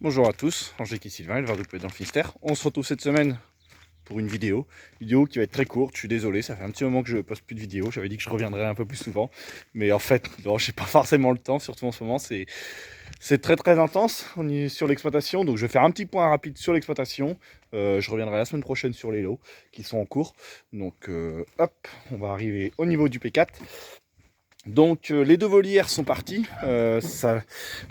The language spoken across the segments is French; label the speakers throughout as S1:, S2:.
S1: Bonjour à tous, Angélique et Sylvain, éleveur de poulet dans le Finistère. On se retrouve cette semaine pour une vidéo qui va être très courte. Je suis désolé, ça fait un petit moment que je poste plus de vidéos. J'avais dit que je reviendrais un peu plus souvent, mais en fait, non, j'ai pas forcément le temps, surtout en ce moment. C'est très intense. On est sur l'exploitation, donc je vais faire un petit point rapide sur l'exploitation. Je reviendrai la semaine prochaine sur les lots qui sont en cours. Donc, hop, on va arriver au niveau du P4. Donc les deux volières sont parties.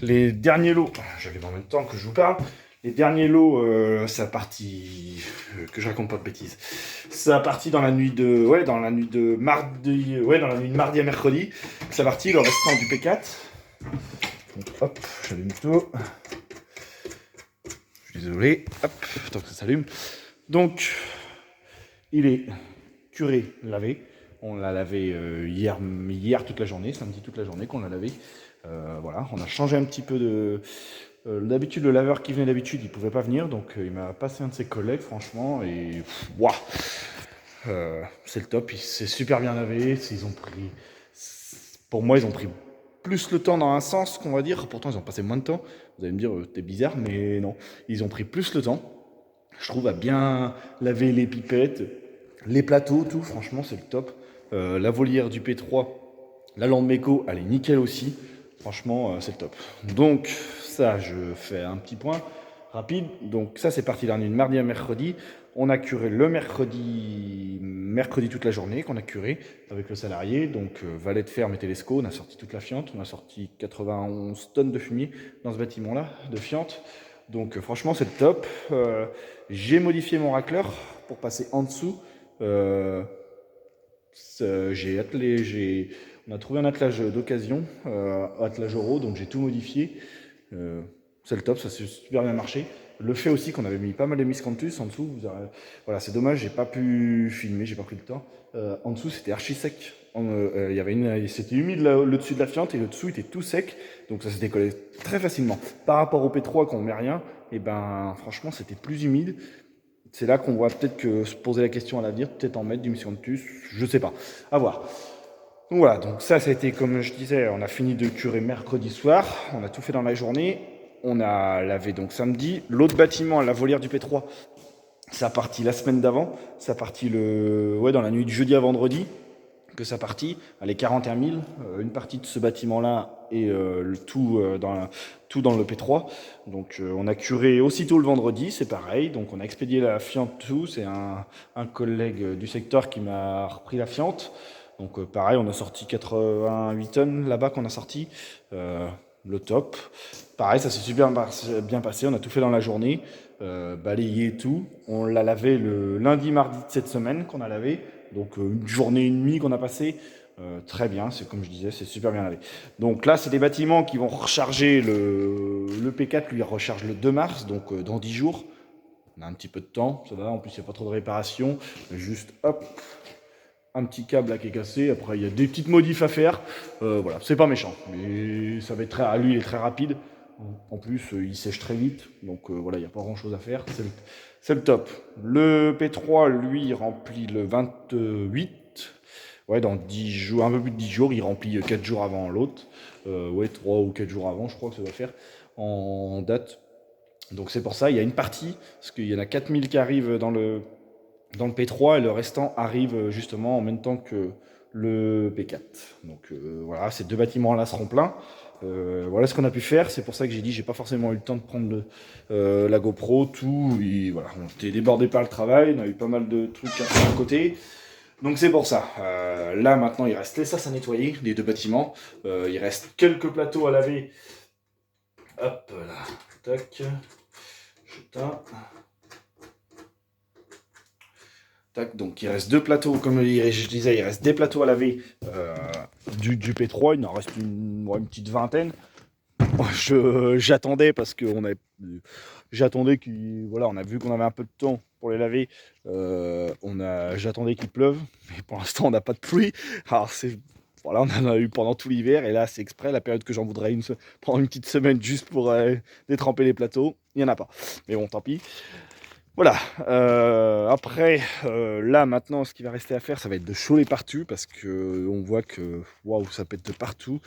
S1: Les derniers lots, j'avais en même temps que je vous parle. Les derniers lots, ça a parti, que je raconte pas de bêtises. Ça a parti dans la nuit de mardi, dans la nuit de mardi à mercredi. Ça a parti le restant du P4. Donc hop, j'allume tout. Je suis désolé, hop, tant que ça s'allume. Donc il est curé, lavé. On l'a lavé hier toute la journée, samedi toute la journée qu'on l'a lavé. Voilà, on a changé un petit peu de... d'habitude, le laveur qui venait d'habitude, il pouvait pas venir, donc il m'a passé un de ses collègues, franchement, et waouh, c'est le top, c'est super bien lavé. Pour moi, ils ont pris plus le temps dans un sens qu'on va dire, pourtant ils ont passé moins de temps. Vous allez me dire, t'es bizarre, mais non, ils ont pris plus le temps. Je trouve à bien laver les pipettes, les plateaux, tout, franchement, c'est le top. La volière du P3, la lande méco, elle est nickel aussi. Franchement, c'est le top. Donc, ça, je fais un petit point rapide. Donc, ça, c'est parti la nuit de mardi à mercredi. On a curé le mercredi toute la journée, qu'on a curé avec le salarié. Donc, valet de ferme et télesco, on a sorti toute la fiente. On a sorti 91 tonnes de fumier dans ce bâtiment-là, de fiente. Donc, franchement, c'est le top. J'ai modifié mon racleur pour passer en dessous. On a trouvé un attelage d'occasion, attelage euro, donc j'ai tout modifié. C'est le top, ça s'est super bien marché. Le fait aussi qu'on avait mis pas mal de miscanthus en dessous, voilà, c'est dommage, j'ai pas pu filmer, j'ai pas pris le temps. En dessous, c'était archi sec. C'était humide le dessus de la fiente et le dessous était tout sec, donc ça s'est décollé très facilement. Par rapport au P3 quand on met rien, et ben franchement c'était plus humide. C'est là qu'on voit peut-être que se poser la question à l'avenir, peut-être en mettre du miscanthus, je sais pas, à voir. Donc voilà, donc ça a été comme je disais, on a fini de curer mercredi soir, on a tout fait dans la journée, on a lavé donc samedi. L'autre bâtiment, la volière du P3, ça a parti la semaine d'avant, ça a parti dans la nuit du jeudi à vendredi, que ça partit, les 41 000, une partie de ce bâtiment-là et le tout dans le P3. Donc on a curé aussitôt le vendredi, c'est pareil. Donc on a expédié la fiente tout, c'est un collègue du secteur qui m'a repris la fiente. Donc pareil, on a sorti 88 tonnes là-bas qu'on a sorti. Le top. Pareil, ça s'est super bien passé, on a tout fait dans la journée, balayé et tout. On l'a lavé le lundi, mardi de cette semaine qu'on a lavé. Donc une journée et demie qu'on a passé, très bien, c'est comme je disais, c'est super bien lavé. Donc là, c'est des bâtiments qui vont recharger le P4, lui il recharge le 2 mars, donc dans 10 jours. On a un petit peu de temps, ça va, en plus il n'y a pas trop de réparation, juste hop, un petit câble là qui est cassé, après il y a des petites modifs à faire, voilà, c'est pas méchant, mais ça va être lui il est très rapide, en plus il sèche très vite, donc voilà, il n'y a pas grand chose à faire, c'est le top. Le P3 lui il remplit le 28, ouais, dans 10 jours, un peu plus de 10 jours, il remplit 4 jours avant l'autre, 3 ou 4 jours avant je crois que ça doit faire, en date. Donc c'est pour ça, il y a une partie, parce qu'il y en a 4000 qui arrivent dans le P3 et le restant arrive justement en même temps que le P4. Donc voilà, ces deux bâtiments-là seront pleins. Voilà ce qu'on a pu faire. C'est pour ça que j'ai dit j'ai pas forcément eu le temps de prendre la GoPro, tout. Et voilà, on était débordé par le travail, on a eu pas mal de trucs à faire à côté. Donc c'est pour ça. Là maintenant il reste les sas à nettoyer des deux bâtiments. Il reste quelques plateaux à laver. Hop là, tac, jetin. Tac, donc il reste deux plateaux, comme je disais, il reste des plateaux à laver du P3, il en reste une petite vingtaine. J'attendais parce que j'attendais voilà, on a vu qu'on avait un peu de temps pour les laver. J'attendais qu'il pleuve, mais pour l'instant on n'a pas de pluie. Alors voilà, on en a eu pendant tout l'hiver et là c'est exprès la période que j'en voudrais prendre une petite semaine juste pour détremper les plateaux. Il n'y en a pas. Mais bon, tant pis. Voilà, après, là maintenant ce qui va rester à faire, ça va être de choler partout parce qu'on voit que waouh, ça pète de partout,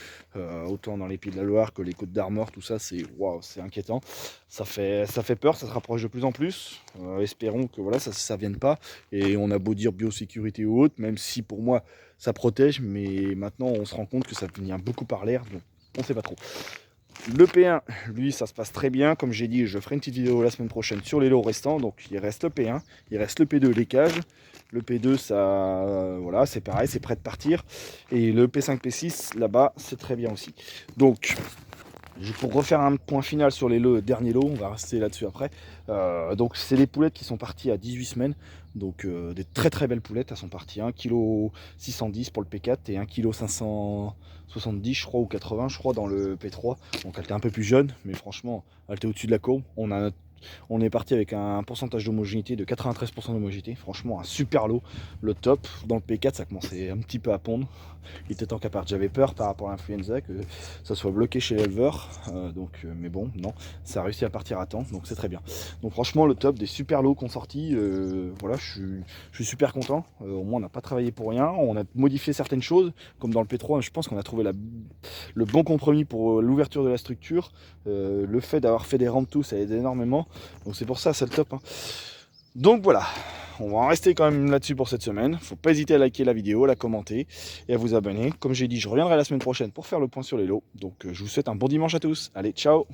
S1: autant dans les Pieds de la Loire que les Côtes d'Armor, tout ça, c'est waouh, c'est inquiétant. Ça fait peur, ça se rapproche de plus en plus. Espérons que voilà, ça vienne pas. Et on a beau dire biosécurité ou autre, même si pour moi ça protège, mais maintenant on se rend compte que ça vient beaucoup par l'air, donc on sait pas trop. Le P1, lui, ça se passe très bien. Comme j'ai dit, je ferai une petite vidéo la semaine prochaine sur les lots restants. Donc, il reste le P1, il reste le P2, les cages. Le P2, ça, voilà, c'est pareil, c'est prêt de partir. Et le P5, P6, là-bas, c'est très bien aussi. Donc, pour refaire un point final sur les derniers lots, on va rester là-dessus après. Donc, c'est les poulettes qui sont parties à 18 semaines. Donc, des très très belles poulettes. Elles sont parties 1,610 kg pour le P4 et 1,570 kg, je crois, ou 80, je crois, dans le P3. Donc, elle était un peu plus jeune, mais franchement, elle était au-dessus de la courbe. On est parti avec un pourcentage d'homogénéité de 93% d'homogénéité. Franchement, un super lot, le top. Dans le P4, ça commençait un petit peu à pondre. Il était temps qu'à part. J'avais peur par rapport à l'influenza que ça soit bloqué chez l'éleveur. Mais bon, non, ça a réussi à partir à temps, donc c'est très bien. Donc franchement, le top, des super lots qu'on sorti. Voilà, je suis super content. Au moins, on n'a pas travaillé pour rien. On a modifié certaines choses, comme dans le P3. Je pense qu'on a trouvé le bon compromis pour l'ouverture de la structure. Le fait d'avoir fait des rampes tout, ça aide énormément. Donc c'est pour ça, c'est le top. Hein. Donc voilà, on va en rester quand même là-dessus pour cette semaine. Faut pas hésiter à liker la vidéo, à la commenter et à vous abonner. Comme j'ai dit, je reviendrai la semaine prochaine pour faire le point sur les lots. Donc je vous souhaite un bon dimanche à tous. Allez, ciao!